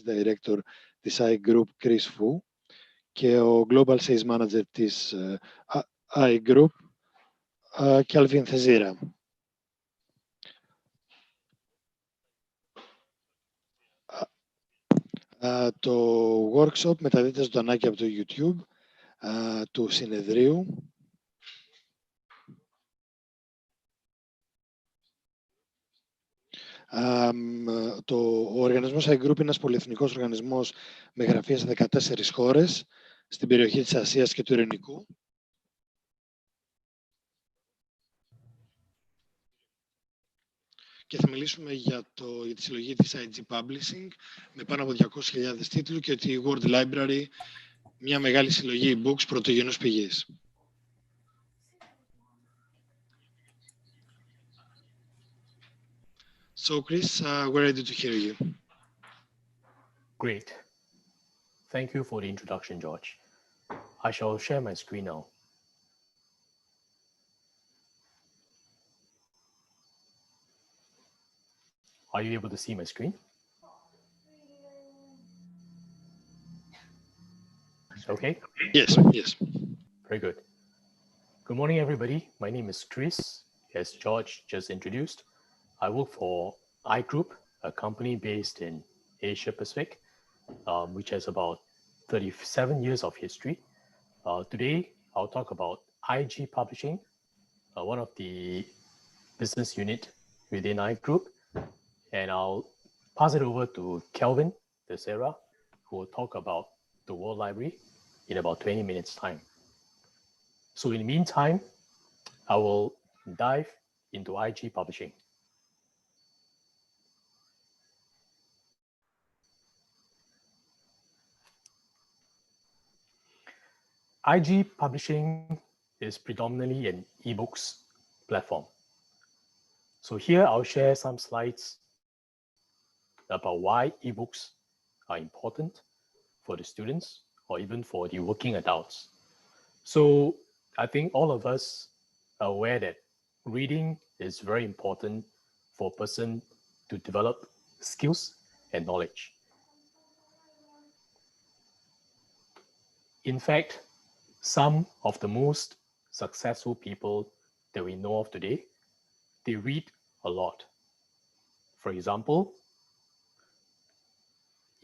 Director της iGroup, Chris Fu, και ο Global Sales Manager της iGroup, Kelvin Thezira. Το workshop μεταδίδεται ζωντανά και από το YouTube του συνεδρίου. Ο οργανισμός iGroup είναι ένας πολυεθνικός οργανισμός με γραφεία σε 14 χώρες στην περιοχή της Ασίας και του Ειρηνικού. Και θα μιλήσουμε για τη συλλογή της IG Publishing με πάνω από 200.000 τίτλους και τη World Library, μια μεγάλη συλλογή ebooks πρωτογενούς πηγής. So, Chris, we're ready to hear you. Great. Thank you for the introduction, George. I shall share my screen now. Are you able to see my screen? Okay? Yes, yes. Very good. Good morning, everybody. My name is Chris. As George just introduced, I work for iGroup, a company based in Asia Pacific, which has about 37 years of history. Today, I'll talk about IG Publishing, one of the business unit within iGroup, and I'll pass it over to Kelvin Thezira, who will talk about the World Library in about 20 minutes time. So in the meantime, I will dive into IG Publishing. IG Publishing is predominantly an ebooks platform. So here I'll share some slides about why ebooks are important for the students or even for the working adults. So I think all of us are aware that reading is very important for a person to develop skills and knowledge. In fact, some of the most successful people that we know of today, they read a lot. For example,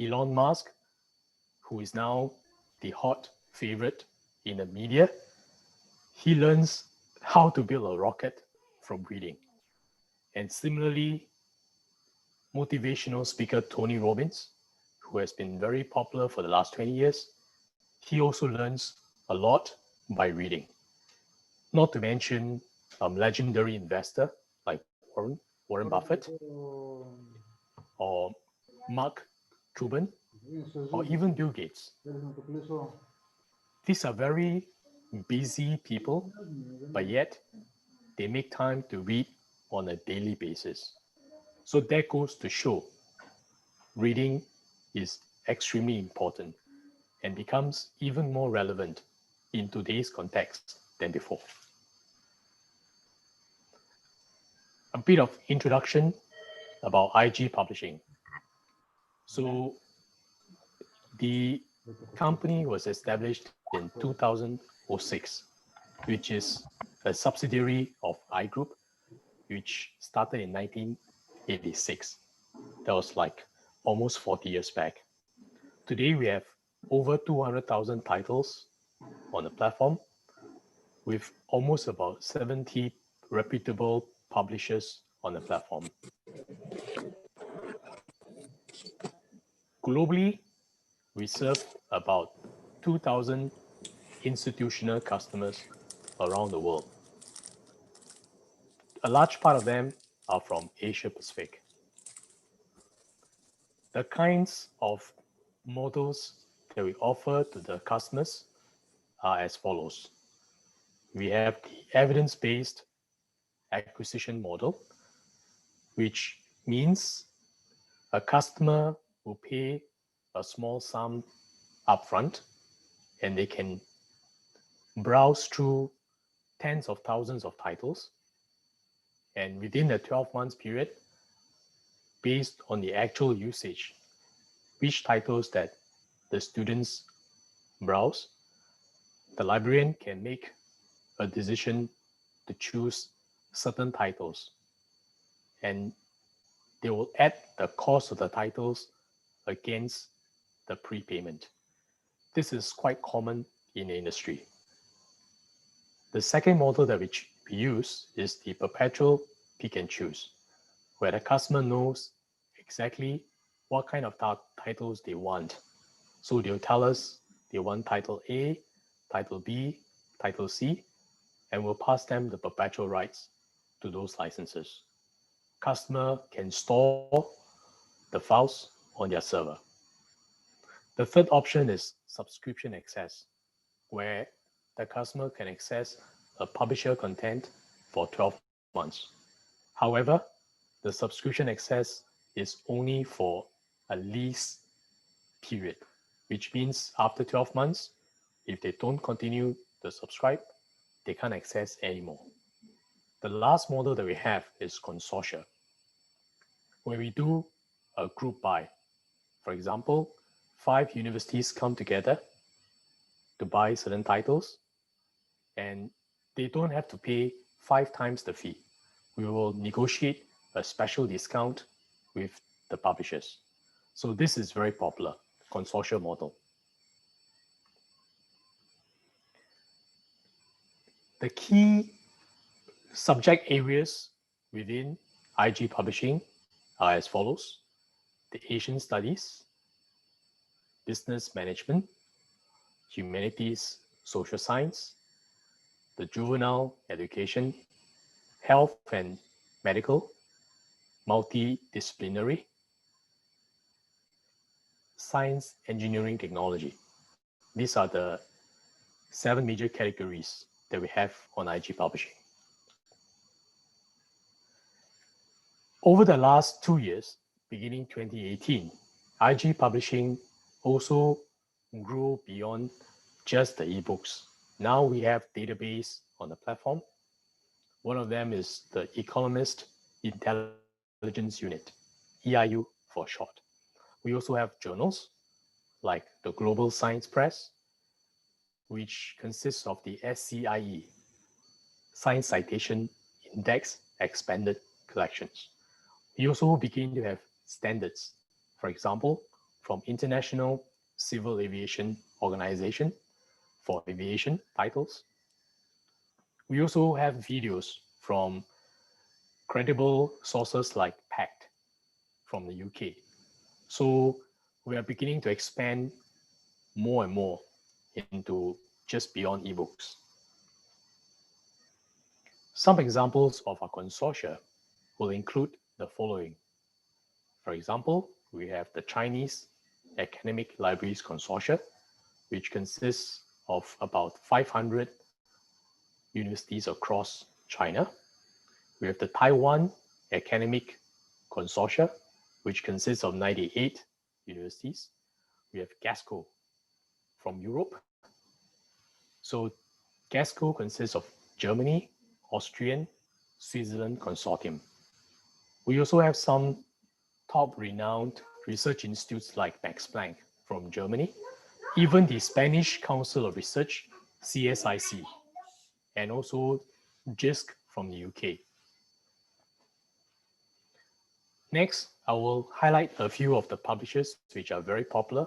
Elon Musk, who is now the hot favorite in the media, he learns how to build a rocket from reading. And similarly, motivational speaker Tony Robbins, who has been very popular for the last 20 years, he also learns a lot by reading. Not to mention legendary investor like Warren Buffett or Mark Cuban or even Bill Gates. These are very busy people, but yet they make time to read on a daily basis. So that goes to show reading is extremely important and becomes even more relevant in today's context than before. A bit of introduction about IG Publishing. So the company was established in 2006, which is a subsidiary of iGroup, which started in 1986. That was like almost 40 years back. Today, we have over 200,000 titles on the platform with almost about 70 reputable publishers on the platform. Globally, we serve about 2,000 institutional customers around the world. A large part of them are from Asia Pacific. The kinds of models that we offer to the customers are as follows. We have the evidence-based acquisition model, which means a customer will pay a small sum upfront and they can browse through tens of thousands of titles. And within the 12 months period, based on the actual usage, which titles that the students browse, the librarian can make a decision to choose certain titles, and they will add the cost of the titles against the prepayment. This is quite common in the industry. The second model that we use is the perpetual pick and choose, where the customer knows exactly what kind of titles they want. So they'll tell us they want title A, title B, title C, and we'll pass them the perpetual rights to those licenses. Customer can store the files on their server. The third option is subscription access, where the customer can access a publisher content for 12 months. However, the subscription access is only for a lease period, which means after 12 months, if they don't continue to subscribe, they can't access anymore. The last model that we have is consortia, where we do a group buy. For example, 5 universities come together to buy certain titles, and they don't have to pay 5 times the fee. We will negotiate a special discount with the publishers. So this is very popular, consortium model. The key subject areas within IG publishing are as follows: the Asian studies, business management, humanities, social science, the juvenile education, health and medical, multidisciplinary, science, engineering, technology. These are the 7 major categories that we have on IG publishing. Over the last 2 years, beginning 2018, IG publishing also grew beyond just the ebooks. Now we have database on the platform. One of them is the Economist Intelligence Unit, EIU for short. We also have journals like the Global Science Press, which consists of the SCIE, Science Citation Index Expanded Collections. We also begin to have standards, for example, from International Civil Aviation Organization for aviation titles. We also have videos from credible sources like PACT from the UK. So we are beginning to expand more and more into just beyond ebooks. Some examples of our consortia will include the following. For example, we have the Chinese Academic Libraries Consortia, which consists of about 500 universities across China. We have the Taiwan Academic Consortia, which consists of 98 universities. We have GASCO from Europe. So GASCO consists of Germany, Austrian, Switzerland consortium. We also have some top renowned research institutes like Max Planck from Germany, even the Spanish Council of Research, CSIC, and also JISC from the UK. Next, I will highlight a few of the publishers which are very popular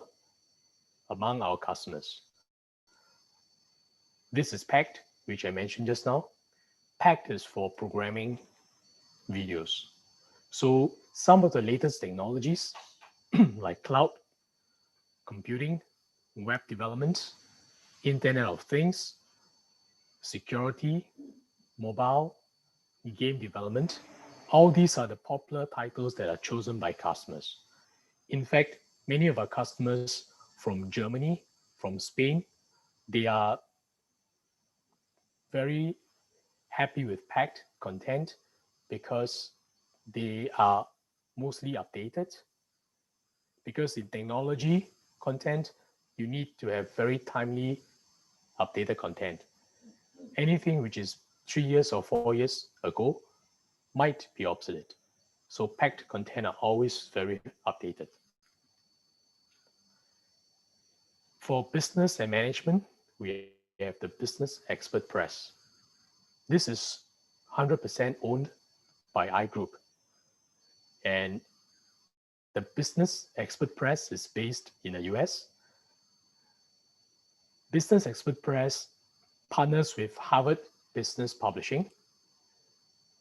among our customers. This is PACT, which I mentioned just now. PACT is for programming videos. So some of the latest technologies like cloud computing, web development, Internet of Things, security, mobile, game development, all these are the popular titles that are chosen by customers. In fact, many of our customers from Germany, from Spain, they are very happy with PACT content because they are mostly updated. Because in technology content, you need to have very timely updated content. Anything which is 3 years or 4 years ago might be obsolete. So PACT content are always very updated. For business and management, we have the Business Expert Press. This is 100% owned by iGroup. And the Business Expert Press is based in the US. Business Expert Press partners with Harvard Business Publishing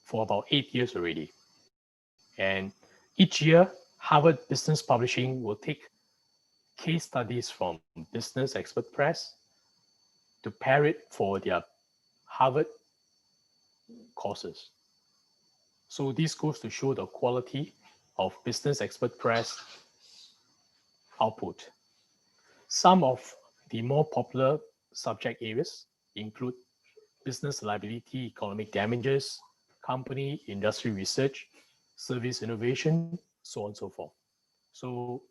for about 8 years already. And each year, Harvard Business Publishing will take case studies from Business Expert Press to pair it for their Harvard courses. So this goes to show the quality of Business Expert Press output. Some of the more popular subject areas include business liability, economic damages, company, industry research, service innovation, so on and so forth. So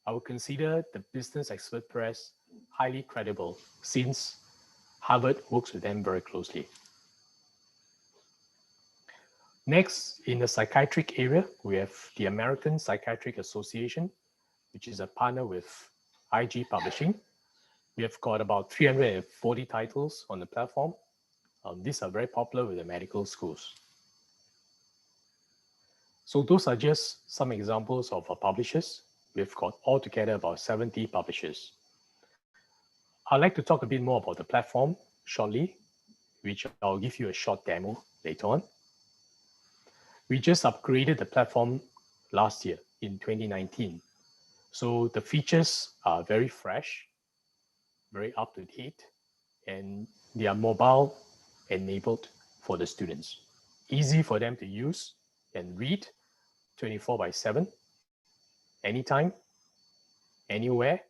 I would consider the Business Expert Press highly credible since Harvard works with them very closely. Next, in the psychiatric area, we have the American Psychiatric Association, which is a partner with IG Publishing. We have got about 340 titles on the platform. These are very popular with the medical schools. So those are just some examples of our publishers. We've got altogether about 70 publishers. I'd like to talk a bit more about the platform shortly, which I'll give you a short demo later on. We just upgraded the platform last year in 2019. So the features are very fresh, very up to date, and they are mobile enabled for the students. Easy for them to use and read 24/7, anytime, anywhere.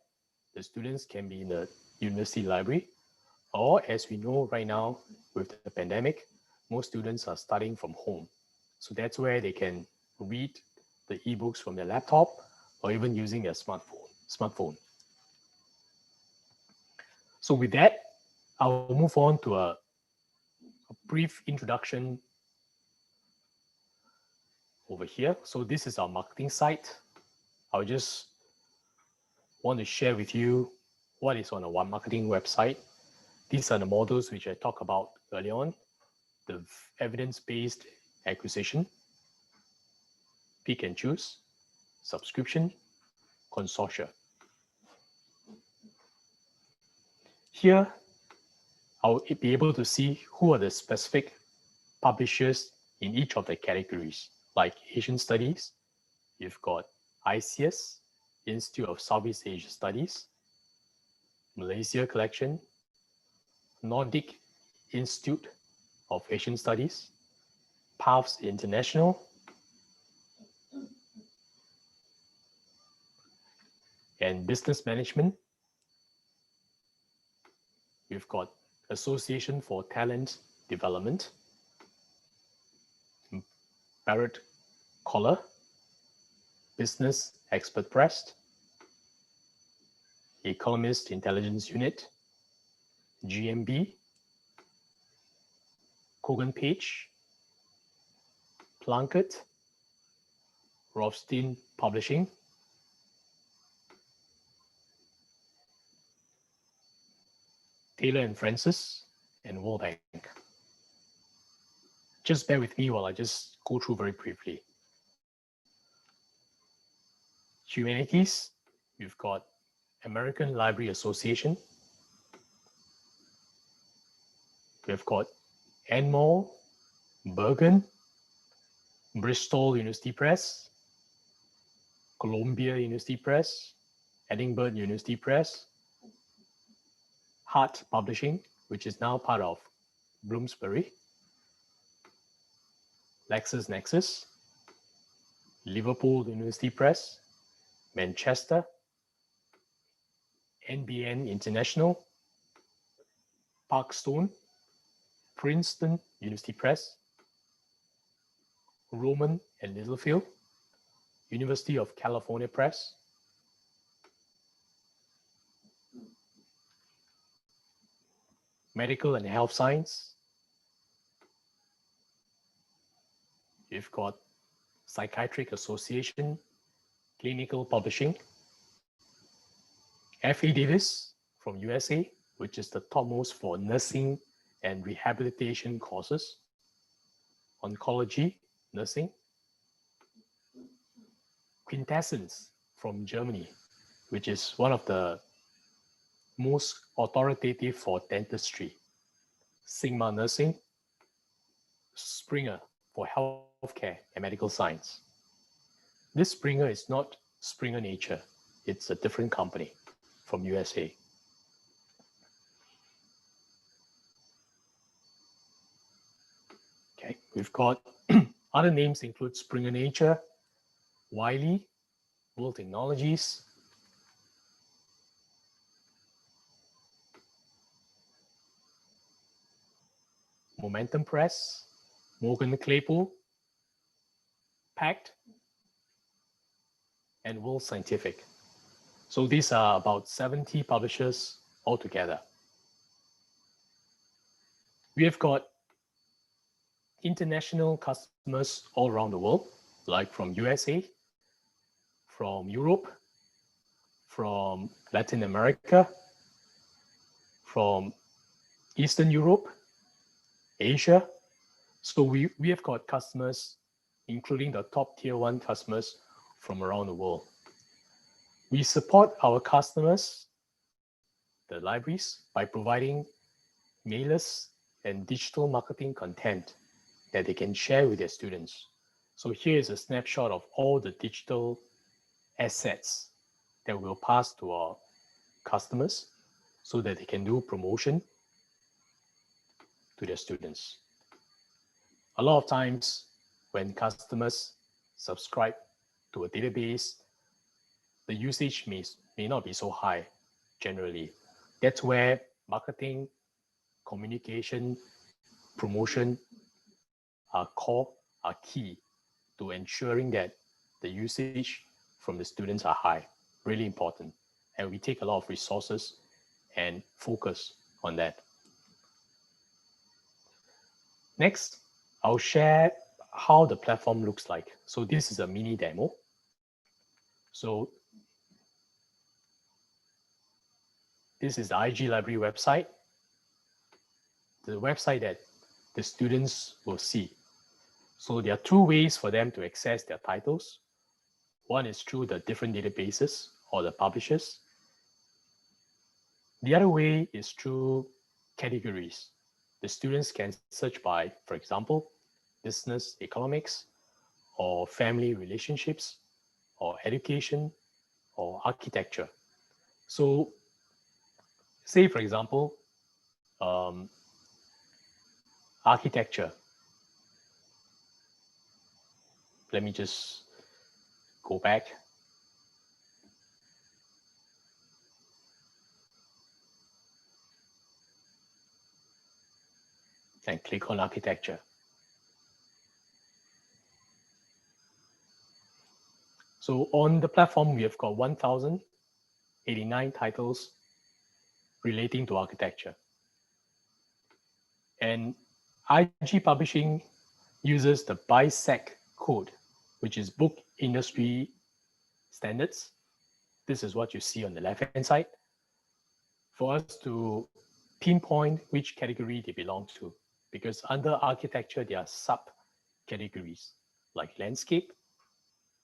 The students can be in the university library, or as we know right now with the pandemic, most students are studying from home. So that's where they can read the ebooks from their laptop or even using their smartphone. So with that, I'll move on to a brief introduction over here. So this is our marketing site. I'll just want to share with you what is on our marketing website. These are the models which I talked about earlier on. The evidence-based acquisition, pick and choose, subscription, consortia. Here, I'll be able to see who are the specific publishers in each of the categories, like Asian Studies. You've got ICS, Institute of Southeast Asia Studies, Malaysia Collection, Nordic Institute of Asian Studies, PAFS International, and Business Management. We've got Association for Talent Development, Barrett Collar, Business Expert Press, Economist Intelligence Unit, GMB, Kogan Page, Plunkett, Rothstein Publishing, Taylor and Francis, and World Bank. Just bear with me while I just go through very briefly. Humanities, we've got American Library Association. We've got Enmore, Bergen, Bristol University Press, Columbia University Press, Edinburgh University Press, Hart Publishing, which is now part of Bloomsbury, LexisNexis, Liverpool University Press, Manchester, NBN International, Parkstone, Princeton University Press, Rowman and Littlefield, University of California Press, Medical and Health Science. You've got Psychiatric Association, Clinical Publishing, F.A. Davis from USA, which is the topmost for nursing and rehabilitation courses. Oncology, nursing. Quintessence from Germany, which is one of the most authoritative for dentistry. Sigma Nursing. Springer for healthcare and medical science. This Springer is not Springer Nature. It's a different company from USA. Okay, we've got other names include Springer Nature, Wiley, World Technologies, Momentum Press, Morgan Claypool, Pact, and World Scientific. So these are about 70 publishers altogether. We have got international customers all around the world, like from USA, from Europe, from Latin America, from Eastern Europe, Asia. So we have got customers, including the top tier 1 customers from around the world. We support our customers, the libraries, by providing mailers and digital marketing content that they can share with their students. So here is a snapshot of all the digital assets that we'll pass to our customers so that they can do promotion to their students. A lot of times when customers subscribe to a database, the usage may not be so high generally. That's where marketing, communication, promotion are key to ensuring that the usage from the students are high. Really important. And we take a lot of resources and focus on that. Next, I'll share how the platform looks like. So this is a mini demo. So this is the IG Library website, the website that the students will see. So there are 2 ways for them to access their titles. One is through the different databases or the publishers. The other way is through categories. The students can search by, for example, business economics, or family relationships, or education, or architecture. So say, for example, architecture. Let me just go back. And click on architecture. So on the platform, we have got 1,089 titles relating to architecture. And IG Publishing uses the BISAC code, which is Book Industry Standards. This is what you see on the left-hand side, for us to pinpoint which category they belong to. Because under architecture, there are subcategories like landscape,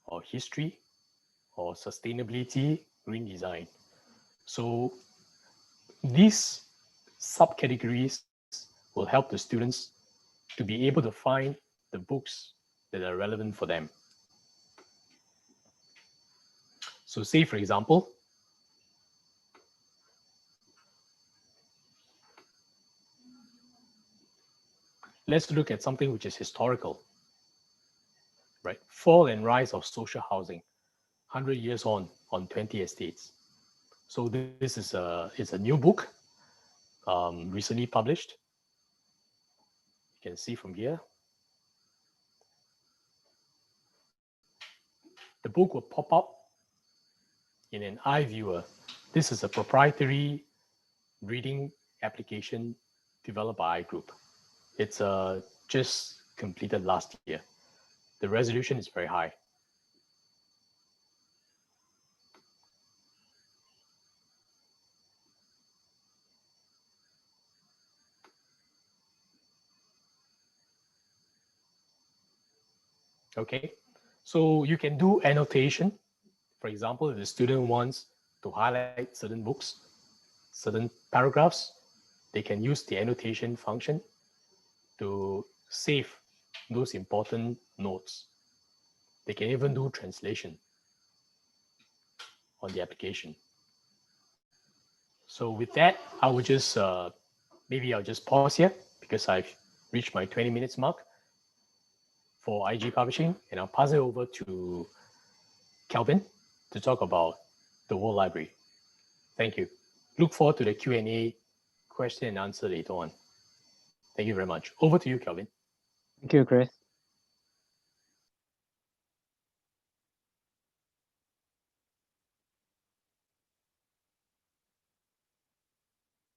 or history, or sustainability, green design. So these subcategories will help the students to be able to find the books that are relevant for them. So say, for example, let's look at something which is historical, right? Fall and Rise of Social Housing, 100 years on 20 estates. So this is a new book, recently published. You can see from here. The book will pop up in an iViewer. This is a proprietary reading application developed by iGroup. It's just completed last year. The resolution is very high. Okay, so you can do annotation. For example, if the student wants to highlight certain books, certain paragraphs, they can use the annotation function to save those important notes. They can even do translation on the application. So with that, I will just maybe I'll just pause here because I've reached my 20 minutes mark for IG publishing, and I'll pass it over to Kelvin to talk about the World Library. Thank you. Look forward to the Q&A question and answer later on. Thank you very much. Over to you, Kelvin. Thank you, Chris.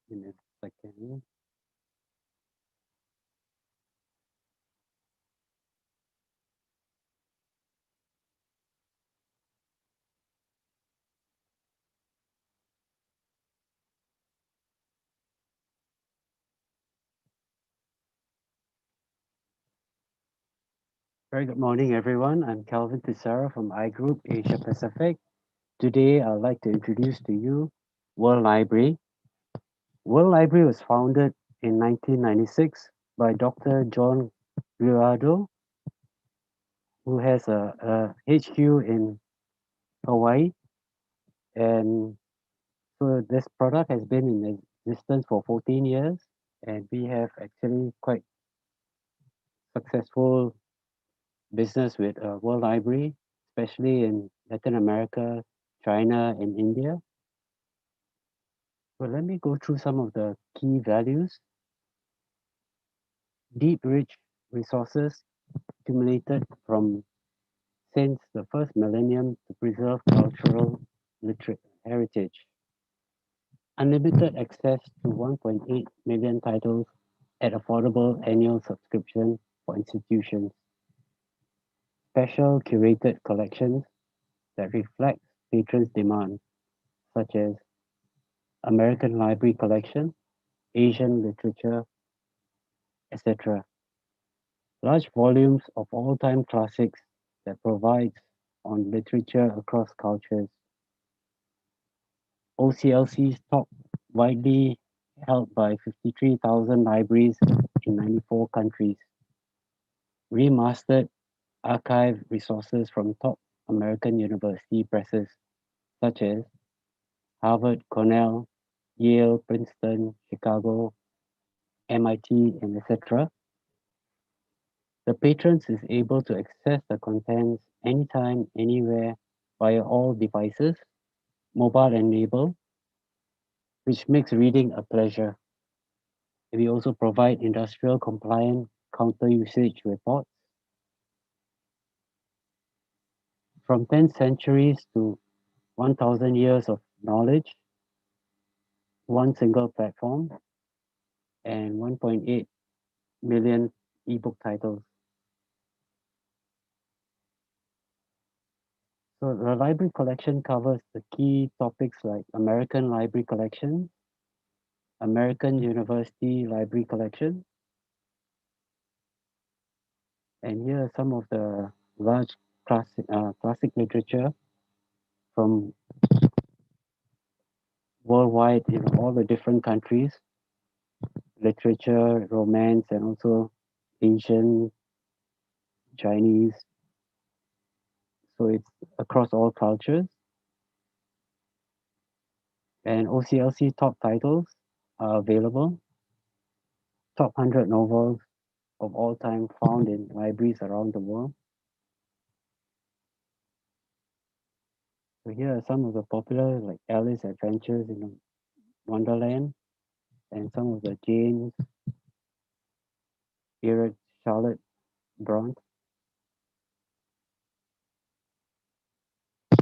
Give me a second. Very good morning, everyone. I'm Kelvin Pissarro from iGroup Asia Pacific. Today, I'd like to introduce to you World Library. World Library was founded in 1996 by Dr. John Guirado, who has a HQ in Hawaii. And so this product has been in existence for 14 years, and we have actually quite successful business with World Library, especially in Latin America, China, and India. So let me go through some of the key values. Deep, rich resources accumulated from since the first millennium to preserve cultural heritage. Unlimited access to 1.8 million titles at affordable annual subscription for institutions. Special curated collections that reflect patrons' demand, such as American Library Collection, Asian literature, etc. Large volumes of all-time classics that provides on literature across cultures. OCLC's top widely held by 53,000 libraries in 94 countries. Remastered archive resources from top American university presses such as Harvard, Cornell, Yale, Princeton, Chicago, MIT, and etc. The patrons is able to access the contents anytime, anywhere via all devices, mobile enabled, which makes reading a pleasure. We also provide industrial compliant counter usage reports. From 10 centuries to 1,000 years of knowledge, one single platform, and 1.8 million ebook titles. So the library collection covers the key topics like American Library Collection, American University Library Collection, and here are some of the large classic literature from worldwide in all the different countries, literature, romance, and also Asian, Chinese. So it's across all cultures. And OCLC top titles are available. Top 100 novels of all time found in libraries around the world. So here are some of the popular like Alice Adventures in Wonderland and some of the Jane's, Spirit, Charlotte Bronte.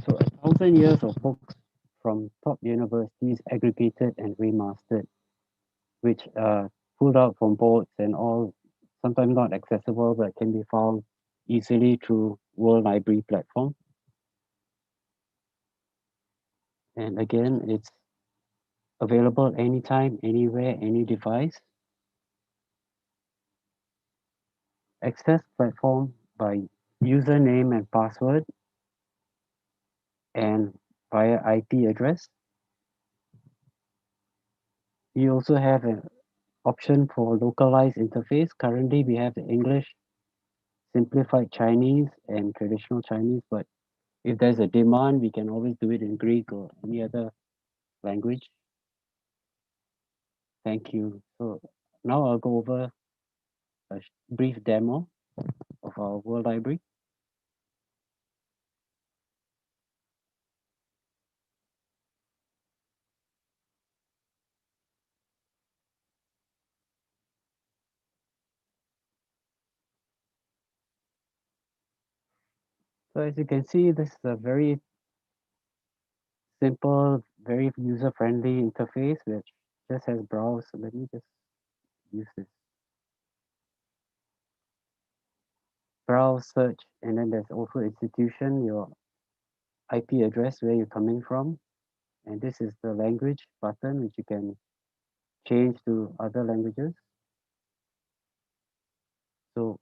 So 1,000 years of books from top universities aggregated and remastered, which are pulled out from boards and all, sometimes not accessible, but can be found easily through World Library platform. And again, it's available anytime, anywhere, any device. Access platform by username and password, and via IP address. You also have an option for localized interface. Currently, we have the English, simplified Chinese, and traditional Chinese, but if there's a demand, we can always do it in Greek or any other language. Thank you. So now I'll go over a brief demo of our World Library. So as you can see, this is a very simple, very user-friendly interface which just has browse. So let me just use this. Browse, search, and then there's also institution, your IP address, where you're coming from. And this is the language button, which you can change to other languages. So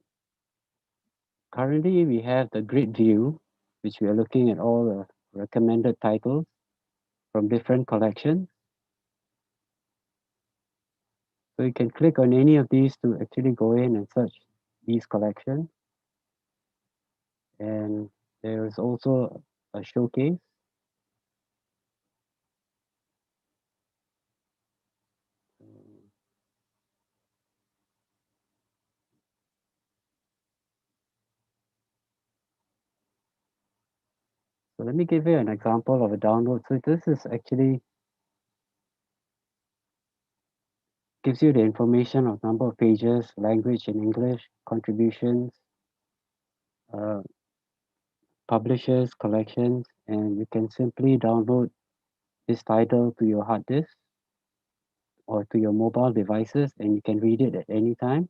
currently we have the grid view, which we are looking at all the recommended titles from different collections. So you can click on any of these to actually go in and search these collections. And there is also a showcase. So let me give you an example of a download. So this is actually gives you the information of number of pages, language in English, contributions, uh, publishers, collections, and you can simply download this title to your hard disk or to your mobile devices, and you can read it at any time.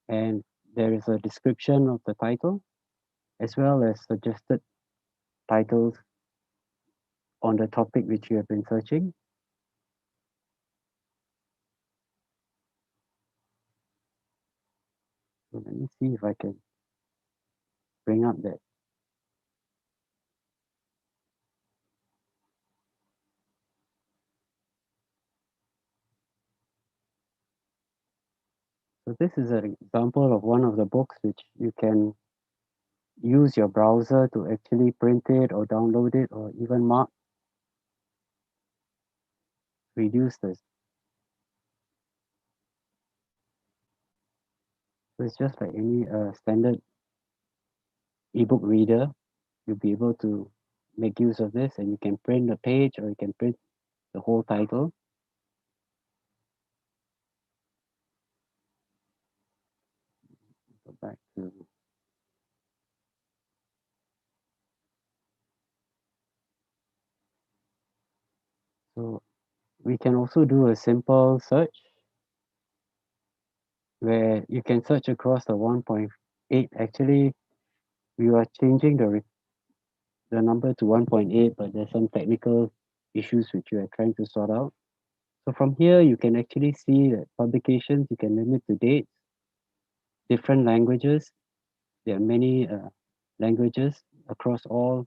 And there is a description of the title as well as suggested titles on the topic which you have been searching. So let me see if I can bring up that. So this is an example of one of the books which you can use your browser to actually print it or download it or even mark, reduce this. So it's just like any standard ebook reader. You'll be able to make use of this, and you can print a page or you can print the whole title. Go back to so we can also do a simple search where you can search across the 1.8. Actually, we are changing the number to 1.8, but there's some technical issues which we are trying to sort out. So from here, you can actually see that publications, you can limit to dates, different languages. There are many languages across all.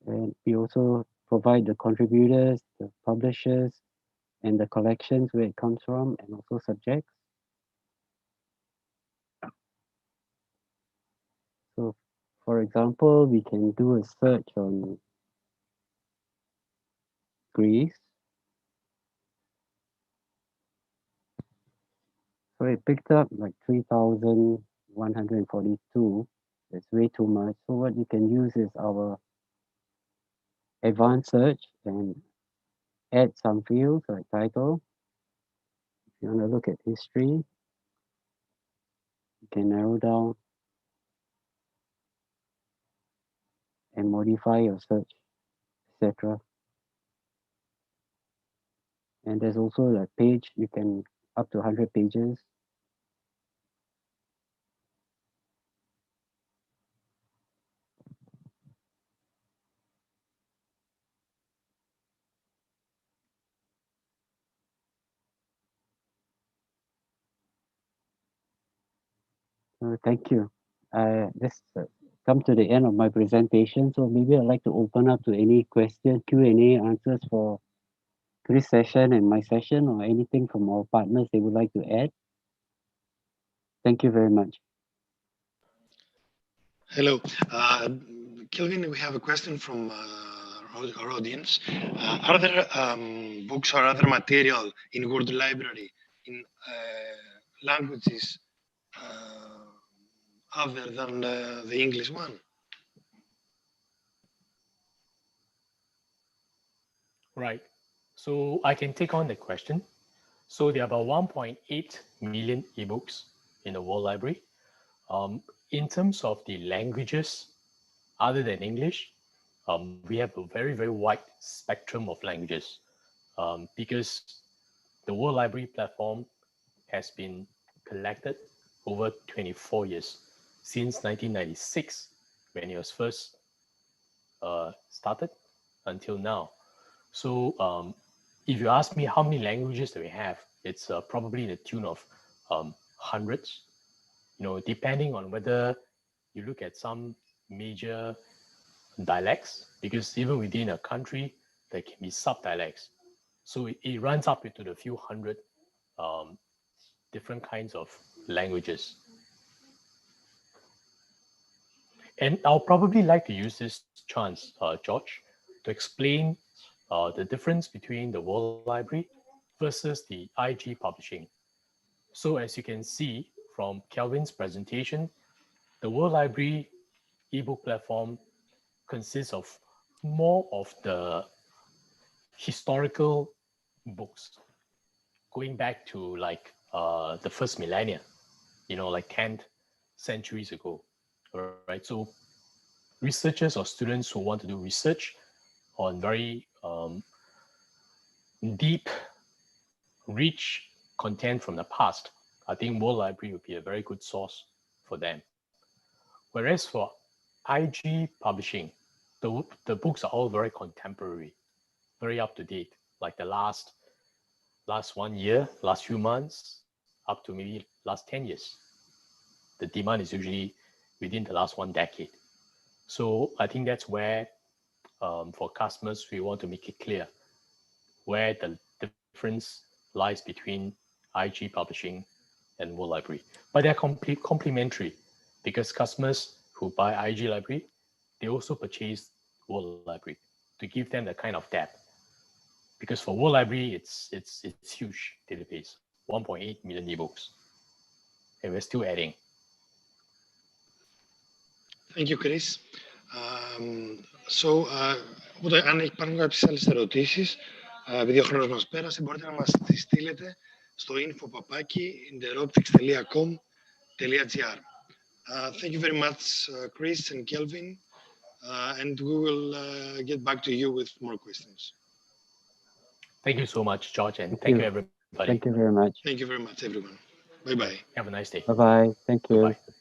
And we also provide the contributors, the publishers, and the collections where it comes from, and also subjects. So for example, we can do a search on Greece. So it picked up like 3,142. That's way too much. So what you can use is our advanced search and add some fields like title. If you want to look at history, you can narrow down and modify your search, etc. And there's also a page, you can up to 100 pages. Thank you. Just come to the end of my presentation. So maybe I'd like to open up to any question, Q&A answers for Chris' session and my session, or anything from our partners they would like to add. Thank you very much. Hello. Kelvin, we have a question from our audience. Are there books or other material in Word Library in languages other than the English one? Right. So I can take on the question. So there are about 1.8 million ebooks in the World Library. In terms of the languages, other than English, we have a very, very wide spectrum of languages because the World Library platform has been collected over 24 years, since 1996, when it was first started until now. So if you ask me how many languages that we have, it's probably in the tune of hundreds, depending on whether you look at some major dialects, because even within a country, there can be sub-dialects. So it runs up into the few hundred different kinds of languages. And I'll probably like to use this chance, George, to explain the difference between the World Library versus the IG publishing. So as you can see from Kelvin's presentation, the World Library ebook platform consists of more of the historical books going back to like the first millennia, like 10th centuries ago, right? So researchers or students who want to do research on very deep, rich content from the past, I think World Library would be a very good source for them. Whereas for IG publishing, the books are all very contemporary, very up to date, like the last 1 year, last few months, up to maybe last 10 years. The demand is usually within the last 1 decade. So I think that's where, for customers, we want to make it clear where the difference lies between IG publishing and World Library. But they're complementary, because customers who buy IG Library, they also purchase World Library to give them the kind of depth. Because for World Library, it's huge database, 1.8 million ebooks, and we're still adding. Thank you, Chris. Οπότε, αν υπάρχουν κάποιες άλλες ερωτήσεις, επειδή ο χρόνος μας πέρασε, μπορείτε να μας τις στείλετε στο info@interoptics.com.gr. Thank you very much, Chris and Kelvin, and we will get back to you with more questions. Thank you so much, George, and thank you, everybody. Thank you very much. Thank you very much, everyone. Bye-bye. Have a nice day. Bye-bye. Thank you. Bye-bye.